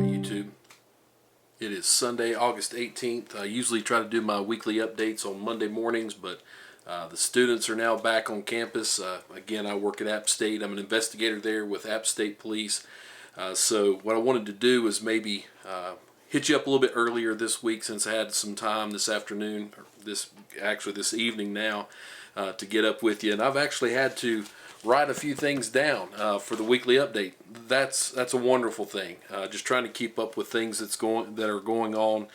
YouTube. It is Sunday, August 18th. I usually try to do my weekly updates on Monday mornings, but the students are now back on campus. Again, I work at App State. I'm an investigator there with App State Police. So what I wanted to do was maybe hit you up a little bit earlier this week, since I had some time this afternoon, or this evening now, to get up with you. And I've actually had to write a few things down for the weekly update. That's a wonderful thing. Just trying to keep up with things that are going on.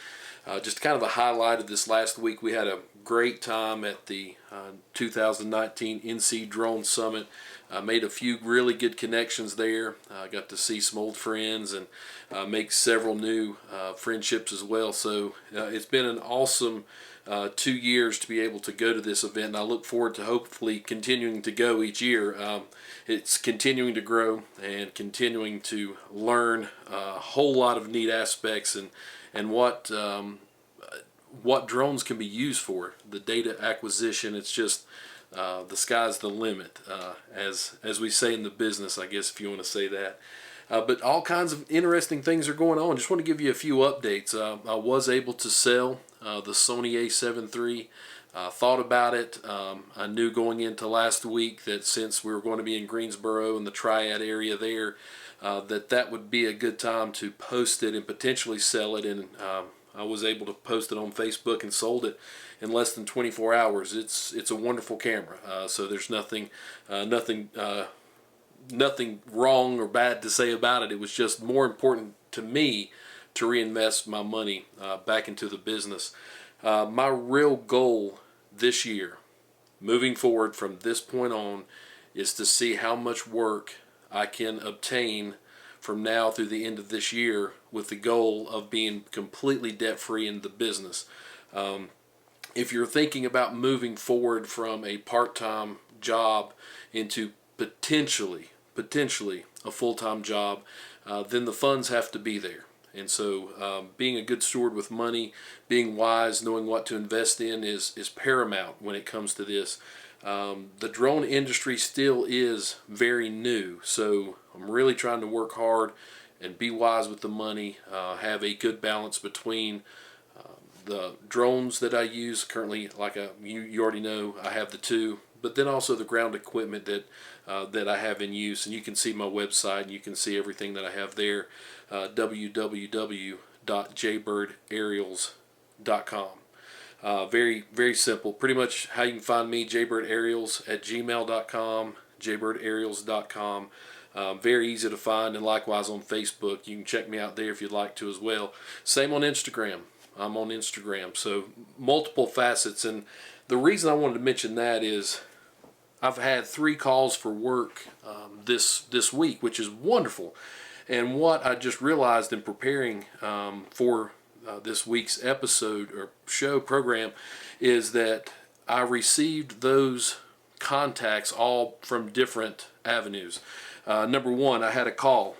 Just kind of a highlight of this last week, we had a great time at the 2019 NC Drone Summit. Made a few really good connections there. Got to see some old friends and make several new friendships as well. So it's been an awesome 2 years to be able to go to this event, and I look forward to hopefully continuing to go each year. It's continuing to grow and continuing to learn a whole lot of neat aspects and what drones can be used for. The data acquisition, it's just the sky's the limit, as we say in the business, I guess, if you want to say that. But all kinds of interesting things are going on. Just want to give you a few updates. I was able to sell the Sony A7 III. Thought about it. I knew going into last week that since we were going to be in Greensboro and the Triad area there, that would be a good time to post it and potentially sell it. And I was able to post it on Facebook and sold it in less than 24 hours. It's a wonderful camera. So there's nothing wrong or bad to say about it. It was just more important to me to reinvest my money back into the business. My real goal this year, moving forward from this point on, is to see how much work I can obtain from now through the end of this year, with the goal of being completely debt-free in the business. If you're thinking about moving forward from a part-time job into potentially a full-time job, then the funds have to be there. And so being a good steward with money, being wise, knowing what to invest in is paramount when it comes to this. The drone industry still is very new, so I'm really trying to work hard and be wise with the money, have a good balance between the drones that I use currently. Like you already know, I have the two, but then also the ground equipment that I have in use. And you can see my website, and you can see everything that I have there, www.jaybirdAerials.com. Very, very simple. Pretty much how you can find me, jaybirdaerials@gmail.com, jaybirdaerials.com. Very easy to find, and likewise on Facebook. You can check me out there if you'd like to as well. Same on Instagram. I'm on Instagram. So multiple facets. And the reason I wanted to mention that is I've had 3 calls for work this week, which is wonderful. And what I just realized in preparing for this week's episode or show program is that I received those contacts all from different avenues. Number one, I had a call.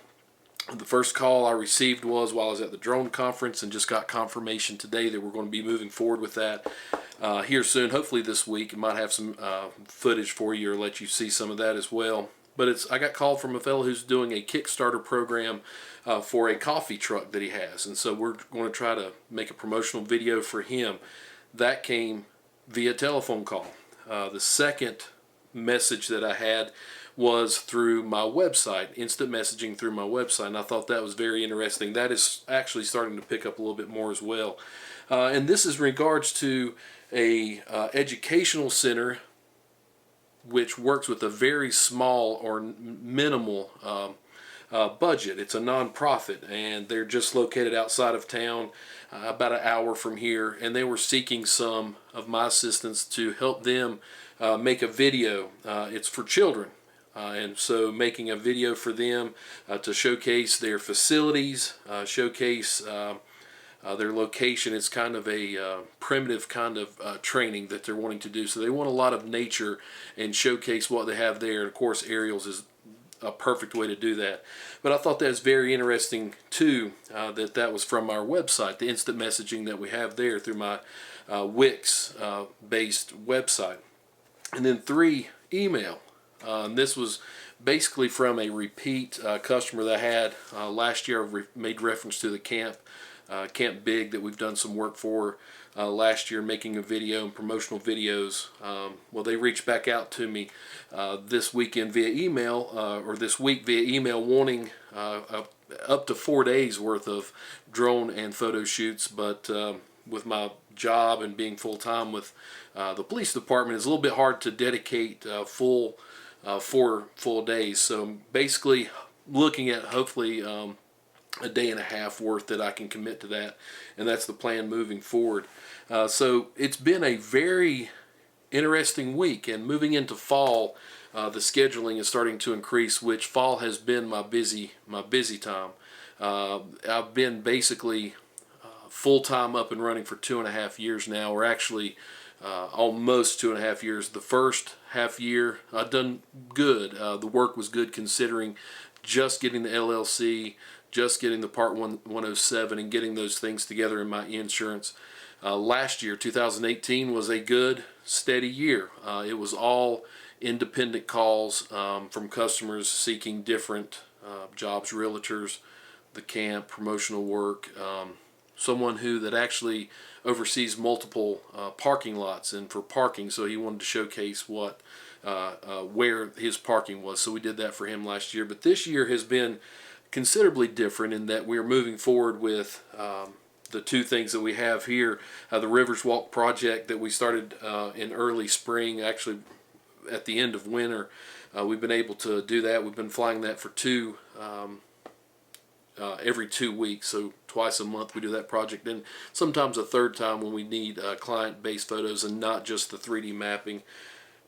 The first call I received was while I was at the drone conference, and just got confirmation today that we're going to be moving forward with that here soon, hopefully this week. I might have some footage for you or let you see some of that as well. But I got called from a fellow who's doing a Kickstarter program for a coffee truck that he has, and so we're going to try to make a promotional video for him. That came via telephone call. The second message that I had was through my website, instant messaging through my website, and I thought that was very interesting. That is actually starting to pick up a little bit more as well. And this is in regards to a educational center which works with a very small or minimal budget. It's a non-profit, and they're just located outside of town, about an hour from here, and they were seeking some of my assistance to help them make a video. It's for children. And so making a video for them to showcase their facilities, showcase their location. It's kind of a primitive kind of training that they're wanting to do. So they want a lot of nature and showcase what they have there. And of course, aerials is a perfect way to do that. But I thought that was very interesting too, that was from our website, the instant messaging that we have there through my Wix based website. And then 3, email. And this was basically from a repeat customer that I had last year. I made reference to the Camp Big that we've done some work for last year, making a video and promotional videos. Well, they reached back out to me this weekend via email, or this week via email, wanting up to 4 days worth of drone and photo shoots. But with my job and being full-time with the police department, it's a little bit hard to dedicate 4 full days. So I'm basically looking at hopefully a day and a half worth that I can commit to that, and that's the plan moving forward. So it's been a very interesting week, and moving into fall, the scheduling is starting to increase, which fall has been my busy time. I've been basically full-time up and running for 2.5 years now, or actually almost 2.5 years. The first half year I've done good. The work was good considering just getting the LLC, just getting the Part 107, and getting those things together in my insurance. Last year, 2018, was a good, steady year. It was all independent calls from customers seeking different jobs, realtors, the camp, promotional work, someone that actually oversees multiple parking lots and for parking, so he wanted to showcase where his parking was. So we did that for him last year. But this year has been considerably different in that we're moving forward with the 2 things that we have here. The Rivers Walk project that we started in early spring, actually at the end of winter. We've been able to do that. We've been flying that for every 2 weeks, so twice a month we do that project, and sometimes a third time when we need client-based photos and not just the 3D mapping.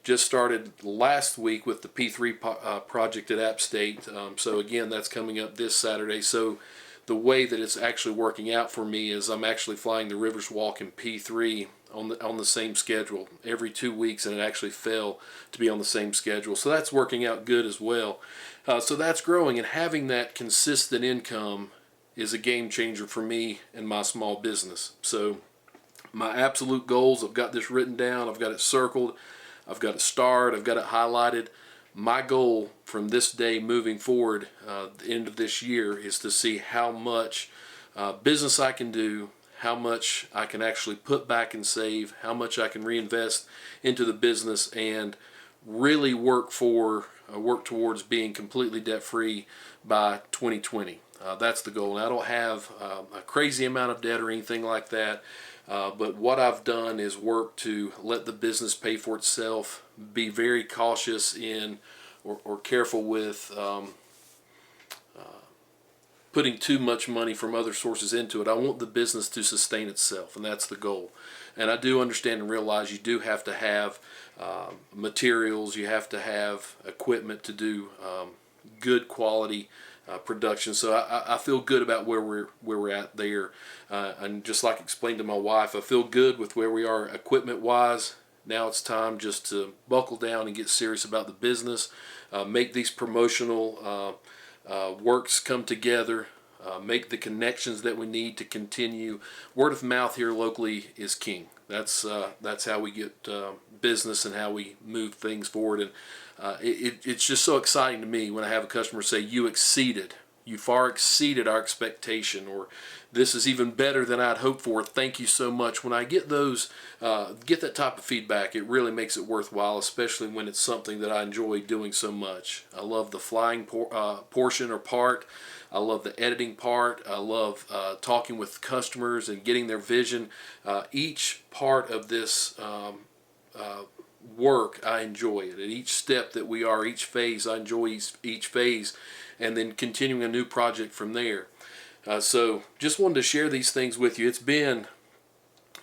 Just started last week with the P3 project at App State, so again, that's coming up this Saturday. So the way that it's actually working out for me is I'm actually flying the Rivers Walk and P3 on the same schedule every 2 weeks, and it actually fell to be on the same schedule. So that's working out good as well. So that's growing, and having that consistent income is a game changer for me and my small business. So my absolute goals, I've got this written down, I've got it circled, I've got it starred, I've got it highlighted. My goal from this day moving forward, the end of this year, is to see how much business I can do, how much I can actually put back and save, how much I can reinvest into the business, and really work towards being completely debt-free by 2020. That's the goal. And I don't have a crazy amount of debt or anything like that, but what I've done is work to let the business pay for itself, be very cautious in or careful with putting too much money from other sources into it. I want the business to sustain itself, and that's the goal. And I do understand and realize you do have to have materials, you have to have equipment to do good quality production. So I feel good about where we're at there, and just like I explained to my wife, I feel good with where we are equipment wise. Now it's time just to buckle down and get serious about the business, make these promotional works come together, make the connections that we need to continue. Word of mouth here locally is king. That's how we get business and how we move things forward. And it's just so exciting to me when I have a customer say, you far exceeded our expectation, or this is even better than I'd hoped for. Thank you so much. When I get that type of feedback, it really makes it worthwhile, especially when it's something that I enjoy doing so much. I love the flying portion or part. I love the editing part. I love talking with customers and getting their vision. Each part of this work, I enjoy it. At each step that we are, each phase, I enjoy each phase, and then continuing a new project from there. So just wanted to share these things with you. It's been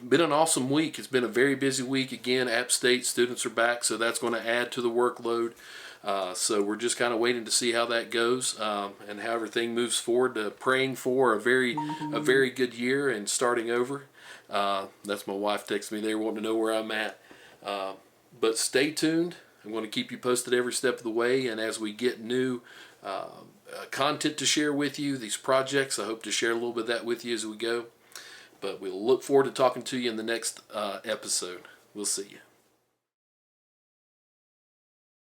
an awesome week. It's been a very busy week. Again, App State students are back, so that's going to add to the workload. So we're just kind of waiting to see how that goes, and how everything moves forward. Praying for a very good year and starting over. That's my wife texting me there, wanting to know where I'm at. But stay tuned. I'm going to keep you posted every step of the way, and as we get new content to share with you, these projects, I hope to share a little bit of that with you as we go. But we'll look forward to talking to you in the next episode. We'll see you.